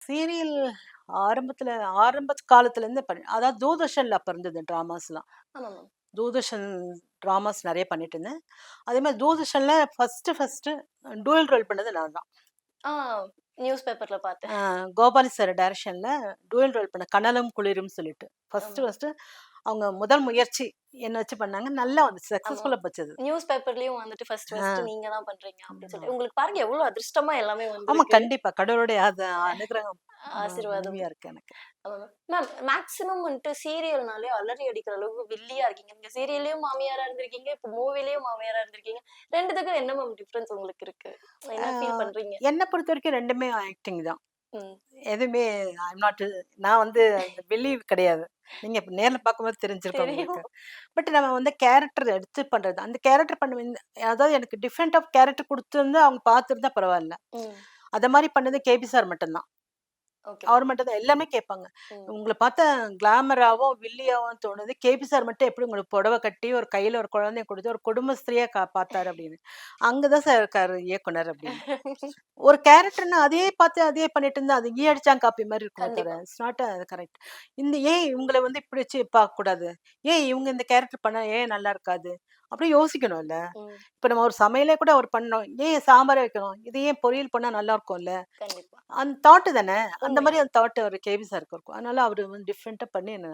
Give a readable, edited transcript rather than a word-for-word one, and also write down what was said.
Serial ஆரம்பத்துல ஆரம்ப காலத்துலேருந்து அதாவது தூர்தர்ஷன்ல அப்ப இருந்தது ட்ராமாஸ்லாம். ஆமா மேம். தூர்தர்ஷன் ட்ராமாஸ் நெறைய பண்ணிட்டு இருந்தேன். அதே மாரி தூர்தர்ஷன்ல ஃபர்ஸ்ட்டு டூயல் ரோல் பண்ணது நான் தான். ஆ நியூஸ் பேப்பர்ல அ பார்த்தேன். கோபாலி சார் டைரக்ஷன்ல டூயல் ரோல் பண்ணேன். கனலும் குளிரும் சொல்லிட்டு. ஆமா. ஃபர்ஸ்ட்டு அவங்க முதல் முயற்சி என்ன வச்சு பண்ணாங்க. நல்லா வந்துச்சு. ஆமா. சக்சஸ்ஃபுல்லா போச்சு அது. நியூஸ் பேப்பர்லயும் வந்துட்டு ஃபர்ஸ்ட் ஆ. நீங்க தான் பண்றீங்க அப்படின்னு ஆமா. சொல்லி. உங்களுக்கு பாருங்க எவ்ளோ அதிர்ஷ்டமா எல்லாமே ஆமா வந்திருக்கு. கண்டிப்பா. கடவுளுடைய அனுகிரகம் ஆசீர்வாதம். முழுமையா இருக்கு எனக்கு. ஆமா மேம். மேம் மேக்ஸிமம் வந்துட்டு சீரியல்னாலே அலறி அடிக்கிற அளவுக்கு வில்லியா இருக்கீங்க. நீங்க சீரியல்லயும் மாமியாரா இருந்திருக்கீங்க. இப்ப மூவிலயும் மாமியாரா இருந்திருக்கீங்க. 2த்துக்கும் என்ன மேம் டிஃபரன்ஸ் உங்களுக்கு இருக்கு? ஆ என்ன ஃபீல் பண்றீங்க? என்ன பொறுத்தவரைக்கும் 2மே ஆக்டிங் தான். ம். எதுவுமே ஐம் நாட் நான் வந்து அந்த பிலீவ் கிடையாது. நீங்க இப்ப நேர்ல பார்க்கும்போது தெரிஞ்சிருக்கும் தெரியும். உங்களுக்கு. பட் நம்ம வந்து கேரக்டர் எடுத்து பண்றது. அந்த கேரக்டர் அதாவது எனக்கு டிஃபரெண்ட் ஆஃப் கேரக்டர் குடுத்திருந்தா அவங்க பார்த்திருந்தா பரவால்ல. ம். அத மாரி பண்ணது கேபி சார் மட்டும் தான். ஓகே அவர் மேம். மட்டும் தான் எல்லாமே கேட்பாங்க. ம். உங்கள பார்த்தா கிளாமராவும், வில்லியாவும் தோணுது. கேபி சார் மட்டும் எப்படி உங்களுக்கு புடவ கட்டி, ஒரு கையில ஒரு குழந்தைய குடுத்து, ஒரு குடும்ப ஸ்திரியா பார்த்தாரு அப்படின்னு. அங்க தான் சார் இருக்காரு இயக்குனர் அப்படின்னு. ஒரு கேரக்டர்னா அதே பார்த்து அதே பண்ணிட்டு இருந்தா, அது ஈ அடிச்சாங் காப்பி மாரி இருக்குமே தவிர, கண்டிப்பா. It's not correct. ஏன் இவங்கள வந்து இப்படி வச்சு பார்க்கக்கூடாது? ஏன் இவங்க இந்த கேரக்டர் பண்ணா ஏன் நல்லா இருக்காது? அப்படி யோசிக்கணும்ல. ம். இப்ப நம்ம ஒரு சமையலே கூட ஒரு பண்ணோம். ஏன் சாம்பாரே வைக்கணும்? இது ஏன் பொரியல் பண்ணா நல்லா இருக்கும்ல? கண்டிப்பா. அந்த தாட் தானே. அந்த மாரி உண்மைதான். அந்த தாட் ஒரு கேவி சாருக்கு இருக்கும். அதனால அவரு வந்து டிஃபரெண்ட்டா பண்ணி என்ன